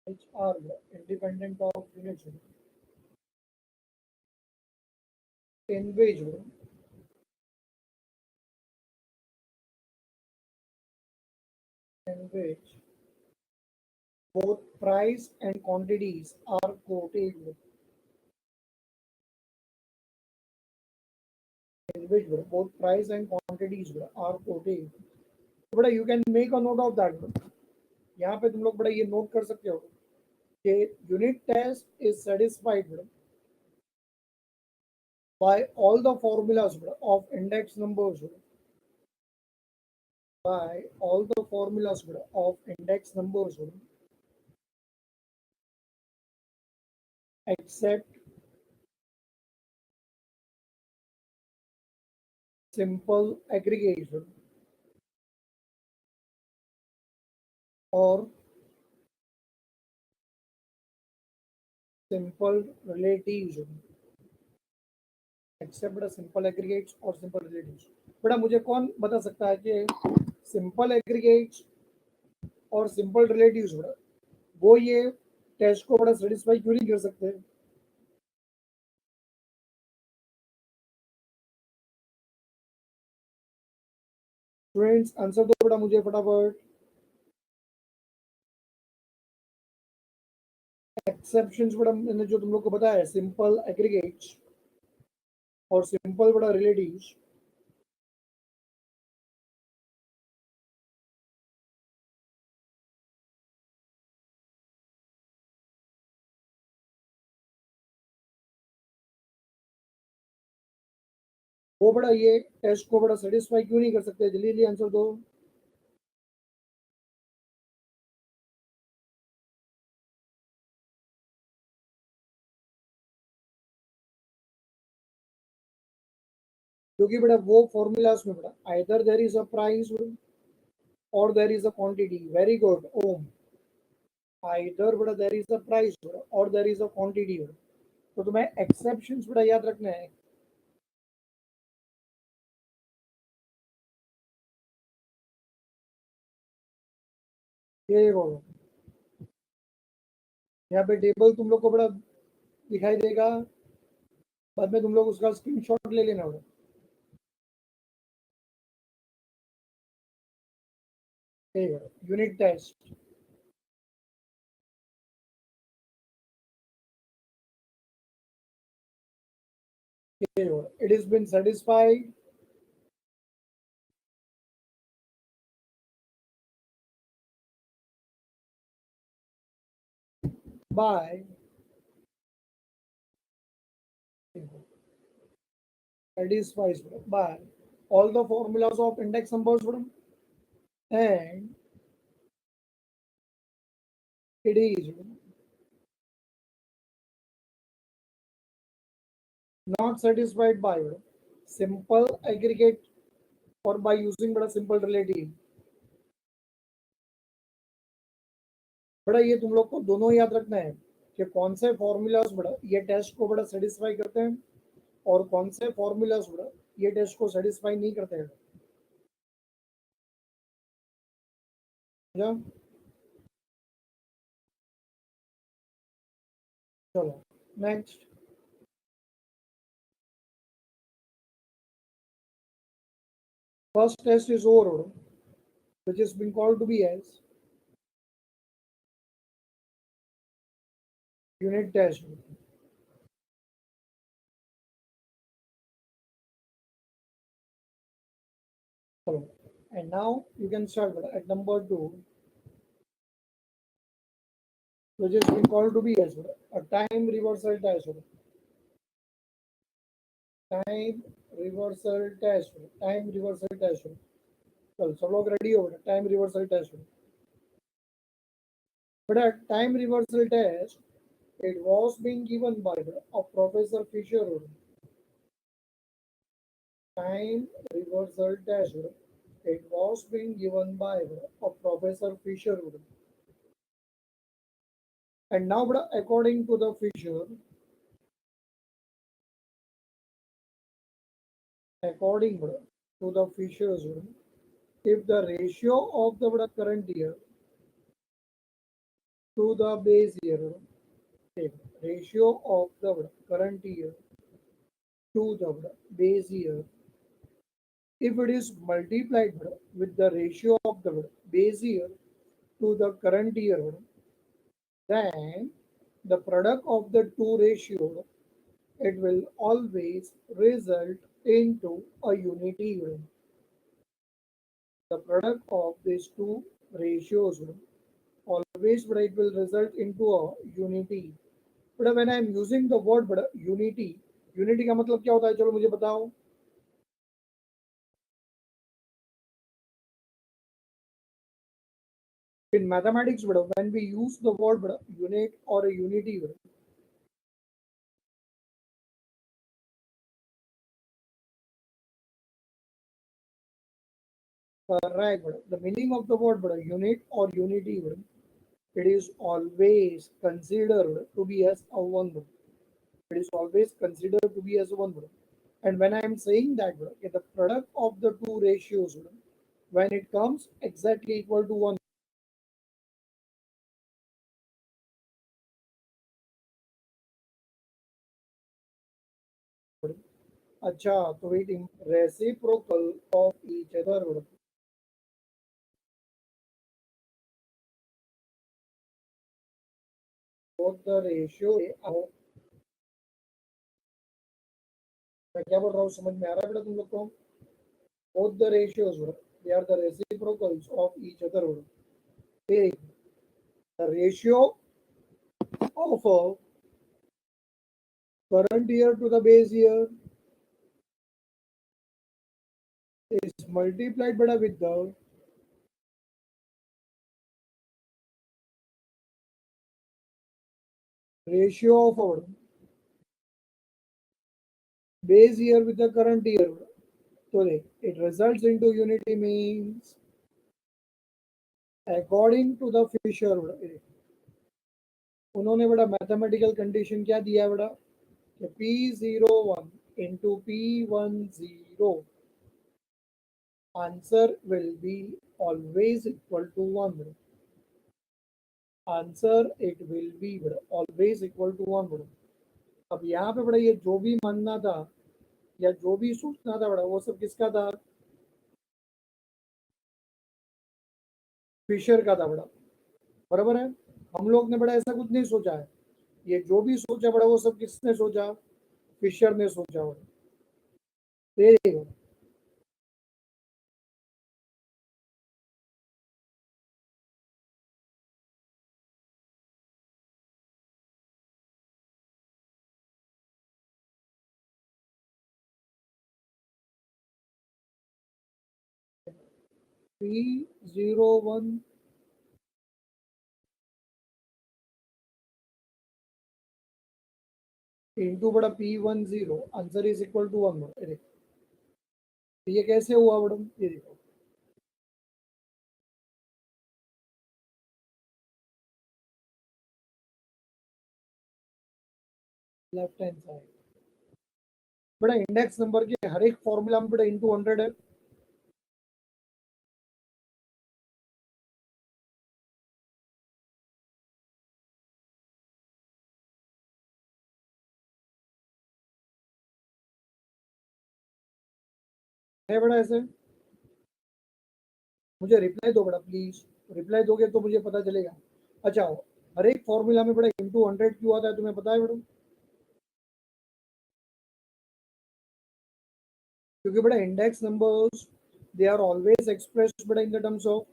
which are independent of units in which both price and quantities are quoted in which both price and quantities are quoted. बड़ा you can make a note of that. यहाँ पे तुम लोग बड़ा ये note कर सकते हो कि unit test is satisfied by all the formulas of index numbers by all the formulas of index numbers except simple aggregation or simple relatives except simple aggregates और simple relatives. बड़ा मुझे कौन बता सकता है कि सिंपल एग्रीगेट्स और simple relatives वो ये टेस्ट को बड़ा सेटिस्फाई क्यों नहीं कर सकते? स्टूडेंट्स आंसर दो बड़ा मुझे फटाफट. एक्सेप्शंस बड़ा मैंने जो तुम लोग को बताया सिंपल एग्रीगेट्स और सिंपल बड़ा रिलेटिव्स. वो बड़ा ये टेस्ट को बड़ा सेटिस्फाई क्यों नहीं कर सकते? जल्दी जल्दी आंसर दो. क्योंकि बड़ा वो फॉर्मूलाज में बड़ा either there is a price और there is a quantity. Very good Om. Either बड़ा देयर इज अ प्राइस और देयर इज अ क्वांटिटी. तो तुम्हें एक्सेप्शंस बड़ा याद रखना है. ये देखो यहाँ पे टेबल तुम लोग को बड़ा दिखाई देगा. बाद में तुम लोग उसका स्क्रीनशॉट ले लेना बड़ा. Unit test. It has been satisfied by satisfies by all the formulas of index numbers and it is not satisfied by simple aggregate or by using बड़ा simple relative. बड़ा ये तुम लोग को दोनों याद रखना है कि कौन से फॉर्मूलाज बड़ा ये टेस्ट को बड़ा सेटिस्फाई करते हैं और कौन से फॉर्मूलाज बड़ा ये टेस्ट को सेटिस्फाई नहीं करते हैं. चलो next. First test is over, which is being called to be as unit test. And now you can start at number 2, which is being called to be as a time reversal test. Time reversal test. Time reversal test. चलो सब लोग ready हो गए. Time reversal test. But a time reversal test, it was being given by a Professor Fisher. Time reversal test, it was being given by a Professor Fisher. And now, according to the Fisher, according to the Fisher's, if the ratio of the current year to the base year. Take ratio of the current year to the base year. If it is multiplied with the ratio of the base year to the current year, then the product of the two ratio, it will always result into a unity. The product of these two ratios always it will result into a unity. But when I am using the word unity, unity का मतलब क्या होता है, चलो मुझे बताओ. In mathematics, when we use the word unit or a unity, correct, the meaning of the word unit or unity, it is always considered to be as a one. It is always considered to be as one. And when I am saying that the product of the two ratios, when it comes exactly equal to one. अच्छा, तो it is reciprocal of each other. Both the ratio, मैं क्या बोल रहा हूँ समझ में आ रहा है बेटा तुम लोग को? Both the ratios, they are the reciprocals of each other. The ratio of a current year to the base year is multiplied with the ratio of our base year with the current year. So it results into unity means according to the Fisher, उन्होंने mathematical condition क्या दिया P01 into P10 answer will be always equal to 1. Answer it will be always equal to 1. अब यहाँ पे ये जो भी मानना था या जो भी सोचना था वो सब किसका था? फिशर का था बराबर है. हम लोग ने ऐसा कुछ नहीं सोचा है. ये जो भी सोचा वो सब किसने सोचा? फिशर ने सोचा बड़ा. P01 into P10 answer is equal to 1. ये कैसे हुआ ये देखो. Left hand side index number के हर एक फॉर्मूला में इंटू 100 है. ऐसे मुझे रिप्लाई दो प्लीज. रिप्लाई दोगे तो मुझे पता चलेगा. अच्छा, हर एक फॉर्मूला में इंटू 100 क्यों आता है तुम्हें पता है क्योंकि index numbers they are always expressed in the terms of.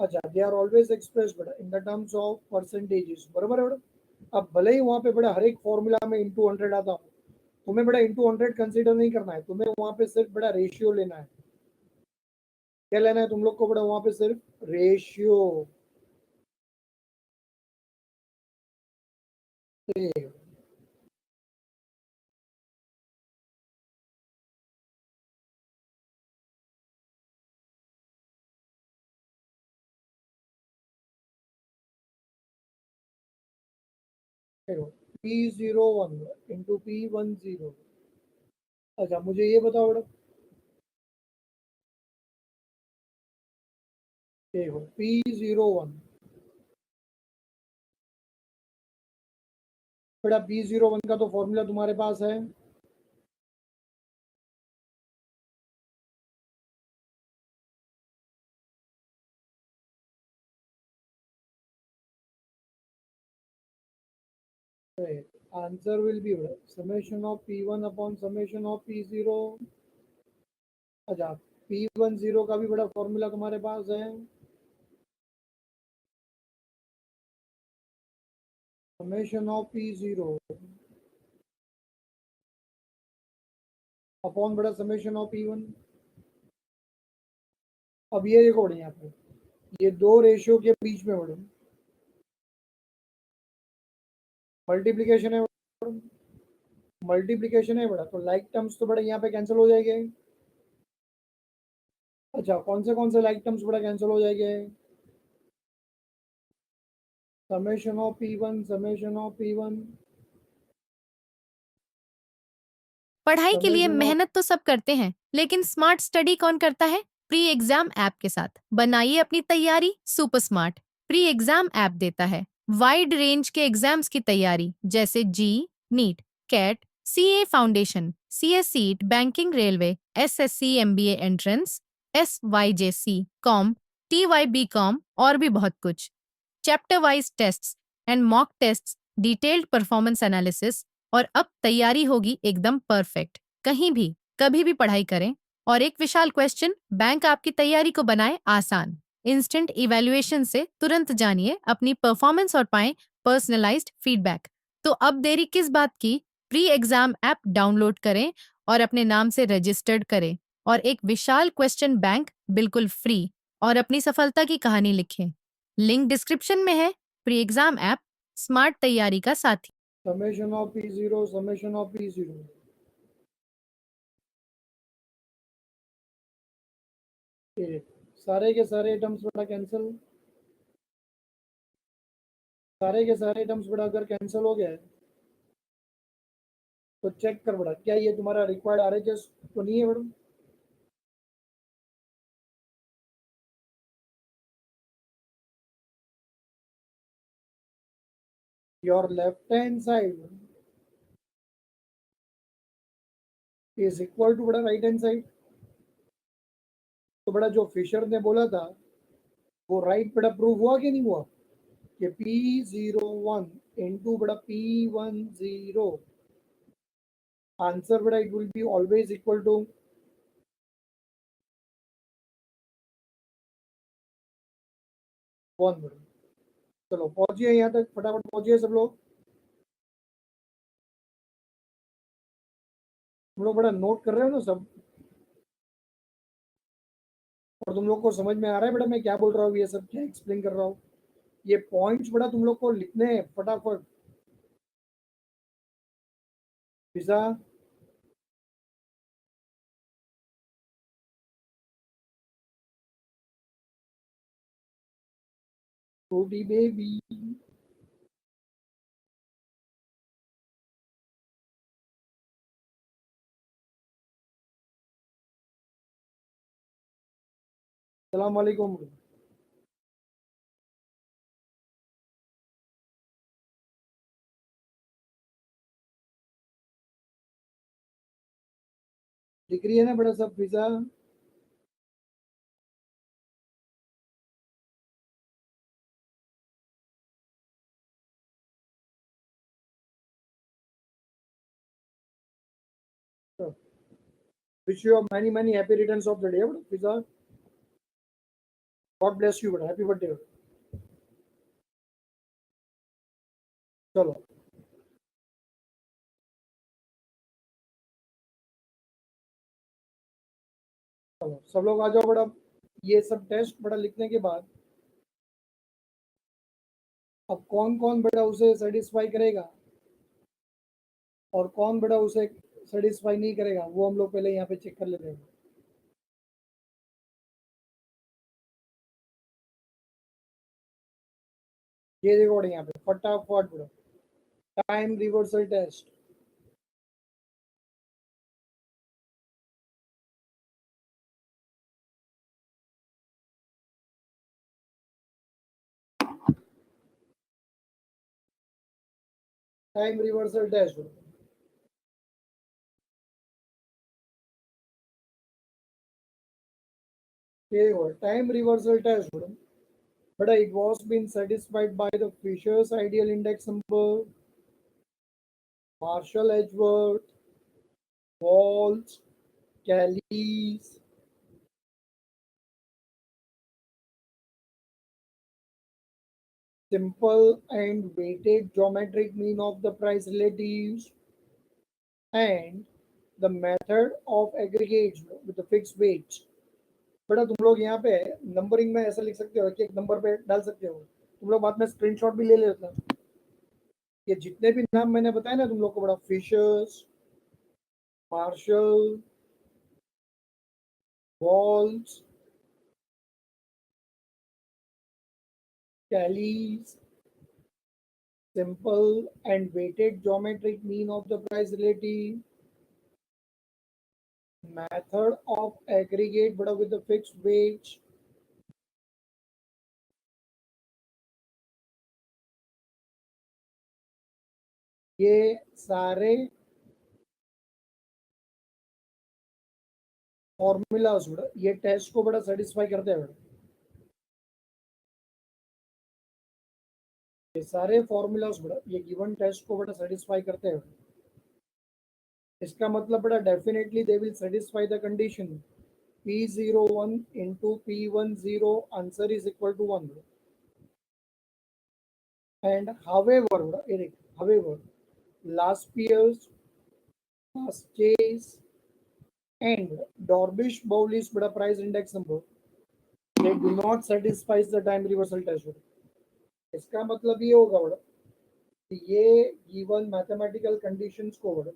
अच्छा, they are always expressed in the terms of percentages. बराबर है अब भले ही वहां पे हर एक फॉर्मूला में इंटू 100 आता हो, तुम्हें इंटू 100 कंसीडर नहीं करना है. तुम्हें वहां पे सिर्फ रेशियो लेना है. क्या लेना है तुम लोग को वहां पे? सिर्फ रेशियो. P01 into P10. अच्छा, मुझे ये बताओ देखो P01 बेटा, P01 का तो फॉर्मूला तुम्हारे पास है, answer will be summation of P1 upon summation of P0। अच्छा, P10 का भी बड़ा फॉर्मूला तुम्हारे पास है, समेशन ऑफ P0 अपॉन बड़ा समेशन ऑफ P1। अब ये देखो यहाँ पे, ये दो रेशियो के बीच में बड़ा मल्टीप्लीकेशन है, मल्टीप्लीकेशन है बड़ा, तो लाइक टर्म्स तो बड़ा यहाँ पे कैंसिल हो जाएंगे। अच्छा, कौन से लाइक टर्म्स बड़ा कैंसिल हो जाएंगे? Summation of P1, summation of P1, पढ़ाई के लिए समेशन ऑफ, मेहनत तो सब करते हैं, लेकिन स्मार्ट स्टडी कौन करता है? प्री एग्जाम ऐप के साथ बनाइए अपनी तैयारी super smart. Pre exam app देता है वाइड रेंज के एग्जाम्स की तैयारी, जैसे JEE, NEET, CAT, CA foundation, CSEET, banking, railway, SSC, MBA entrance, SYJC, com, TYB com और भी बहुत कुछ। Chapter wise tests and mock tests, detailed performance analysis, और अब तैयारी होगी एकदम परफेक्ट। कहीं भी कभी भी पढ़ाई करें, और एक विशाल क्वेश्चन बैंक आपकी तैयारी को बनाए आसान। इंस्टेंट इवैल्यूएशन से तुरंत जानिए अपनी परफॉर्मेंस और पाएं पर्सनलाइज्ड फीडबैक। तो अब देरी किस बात की? प्री एग्जाम ऐप डाउनलोड करें और अपने नाम से रजिस्टर्ड करें, और एक विशाल क्वेश्चन बैंक बिल्कुल फ्री, और अपनी सफलता की कहानी लिखें। लिंक डिस्क्रिप्शन में है। प्री एग्जाम ऐप स्मार्ट तैयारी का साथी। Summation of P0, summation of P0, सारे के सारे टर्म्स बड़ा कैंसिल, सारे के सारे टर्म्स बड़ा अगर कैंसिल हो गया है तो चेक कर बड़ा, क्या ये तुम्हारा रिक्वायर्ड आरएचएस तो नहीं है madam? Your left hand side is equal to बड़ा राइट हैंड साइड। तो बड़ा जो फिशर ने बोला था वो राइट बड़ा प्रूव हुआ कि नहीं हुआ, कि P01 इंटू बड़ा P10, आंसर बड़ा it will be always equal to 1 बड़ा। चलो पहुंचिए यहाँ तक, फटाफट पहुंचिए सब लोग। तुम लोग बड़ा नोट कर रहे हो ना सब, और तुम लोग को समझ में आ रहा है बेटा मैं क्या बोल रहा हूँ, ये सब क्या एक्सप्लेन कर रहा हूँ? ये पॉइंट्स बड़ा तुम लोग को लिखने हैं फटाफट। पिज्जा, फ्रूटी बेबी, सलाम वालेकुम। दिख रही है ना बड़ा सब pizza? Wish you many many happy returns of the day बड़ा पिज्जा। गॉड ब्लेस यू बड़ा, हैप्पी बर्थडे। चलो चलो सब लोग आ जाओ बड़ा। ये सब टेस्ट बड़ा लिखने के बाद अब कौन कौन बड़ा उसे सेटिस्फाई करेगा और कौन बड़ा उसे सेटिस्फाई नहीं करेगा, वो हम लोग पहले यहाँ पे चेक कर लेते हैं। ये देखो बड़ा यहाँ पे फटाफट बड़ा, time reversal test. Time reversal test time reversal test but it was been satisfied by the Fisher's ideal index number, Marshall Edgeworth, Walsh, Callies, simple and weighted geometric mean of the price relatives, and the method of aggregates with the fixed weights. बेटा तुम लोग यहाँ पे numbering में ऐसा लिख सकते हो कि एक नंबर पे डाल सकते हो, तुम लोग बाद में स्क्रीनशॉट भी ले लेते हो। ये जितने भी नाम मैंने बताए ना तुम लोग को, बड़ा Fisher's, Marshall, Walsh's, Callies, simple and weighted geometric mean of the price relative, method of aggregate but with the fixed weight, ये सारे फॉर्मूलाज बड़ा ये टेस्ट को बड़ा सेटिस्फाई करते हैं बड़ा, ये सारे फॉर्मूलाज बड़ा ये गिवन टेस्ट को बड़ा सेटिस्फाई करते हैं। इसका मतलब बड़ा definitely they will satisfy the condition P01 into P10 answer is equal to 1 and however last year's last chase and Dorbish Bowley's bada price index number they do not satisfy the time reversal test। इसका मतलब ये होगा बड़ा कि ये given mathematical conditions को बड़ा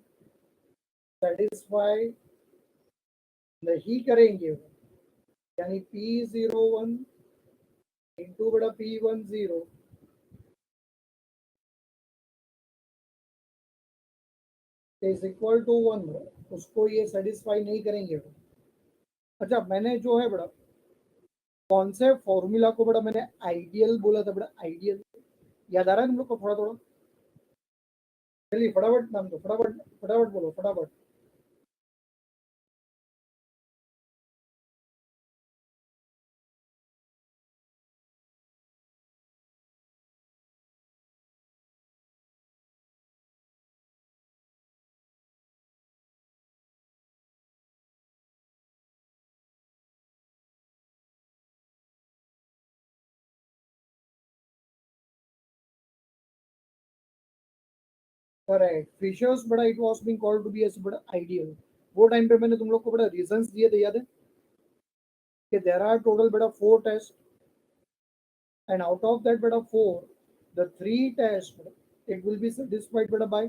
satisfy नहीं करेंगे, यानी P01 इंटू बड़ा P10 इज इक्वल टू 1 उसको ये सेटिस्फाई नहीं करेंगे। अच्छा मैंने जो है बड़ा कौन से फॉर्मूला को बड़ा मैंने आइडियल बोला था, बड़ा आइडियल याद आ रहा है तुम लोग को थोड़ा थोड़ा? चलिए फटाफट नाम दो, फटाफट फटाफट बोलो फटाफट। करेक्ट, फिशर्स बड़ा it was being called to be as बड़ा आइडियल। वो टाइम पे मैंने तुम लोग को बड़ा रीजंस दिए थे, याद है कि देयर आर टोटल बड़ा 4 test and out of that beta 4 the 3 test it will be satisfied beta by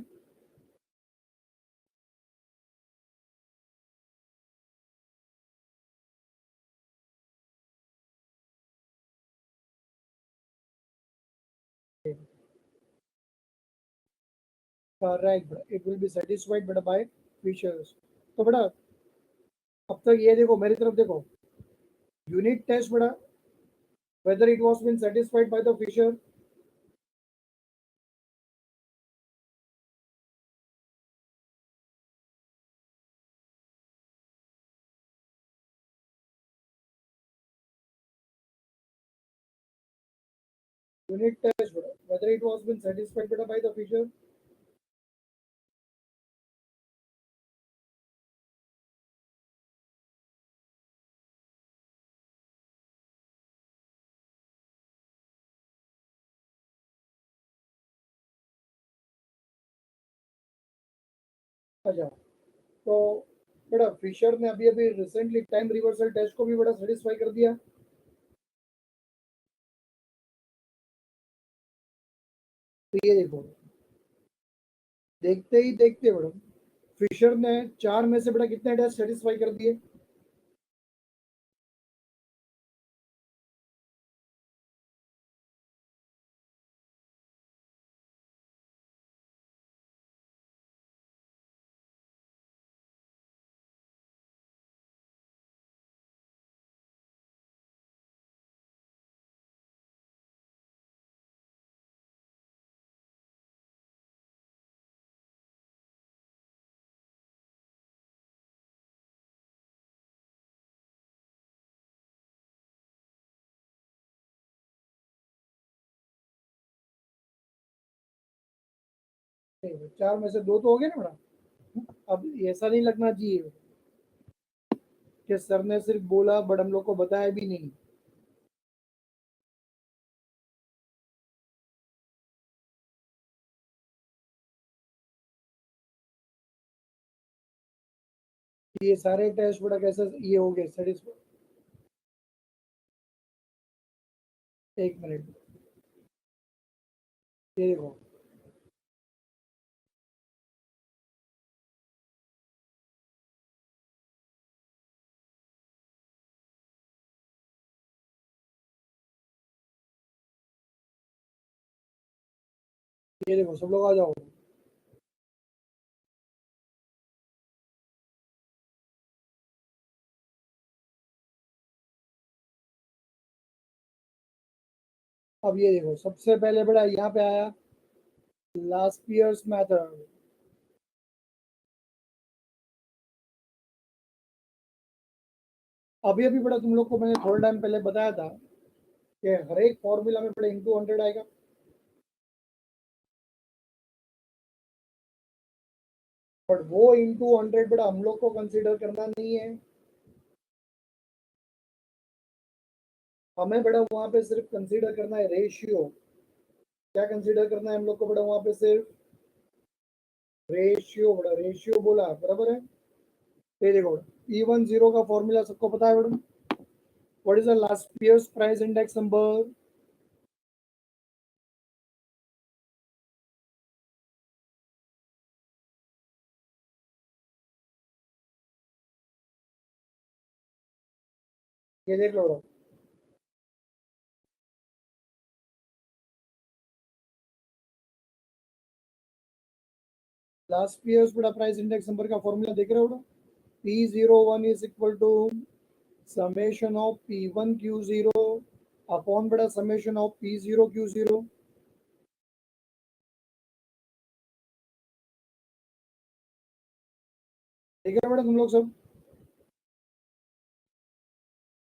correct beta. It will be satisfied beta by Fishers। तो बड़ा अब तक ये देखो मेरी तरफ देखो, यूनिट टेस्ट बड़ा whether it was been satisfied by the Fisher, unit test bड़ा whether it was been satisfied beta by the Fisher, अच्छा तो बड़ा फिशर ने अभी अभी रिसेंटली टाइम रिवर्सल टेस्ट को भी बड़ा सेटिस्फाई कर दिया। तो ये देखो देखते ही देखते बड़ा फिशर ने 4 में से बड़ा कितने टेस्ट सेटिस्फाई कर दिए? नहीं, 4 में से 2 तो हो गए ना बड़ा। अब ऐसा नहीं लगना चाहिए कि सर ने सिर्फ बोला बट हम लोग को बताया भी नहीं। ये सारे टेस्ट बड़ा कैसे ये हो गए सेटिस्फाई। एक मिनट, ये देखो, ये देखो सब लोग आ जाओ। अब ये देखो सबसे पहले बड़ा यहाँ पे आया लास्ट ईयर्स मैथड। अभी अभी बड़ा तुम लोग को मैंने थोड़ा टाइम पहले बताया था कि हर एक फॉर्मूला में बड़ा इंटू 100 आएगा। बट वो इंटू 100 बड़ा हम लोग को कंसीडर करना नहीं है। हमें बड़ा वहां पे सिर्फ कंसीडर करना है रेशियो। क्या कंसीडर करना है हम लोग को बड़ा वहां पे सिर्फ रेशियो। बड़ा रेशियो बोला बराबर है। ये देखो E10 का फॉर्मूला सबको पता है madam. What is the last years price index number? ये देख लो। लास्ट ईयर्स बड़ा प्राइस इंडेक्स नंबर का फॉर्मूला देख रहे हो ना? P01 is equal to summation of P1Q0 upon बड़ा समेशन ऑफ P0Q0। ठीक है बड़ा तुम लोग सब?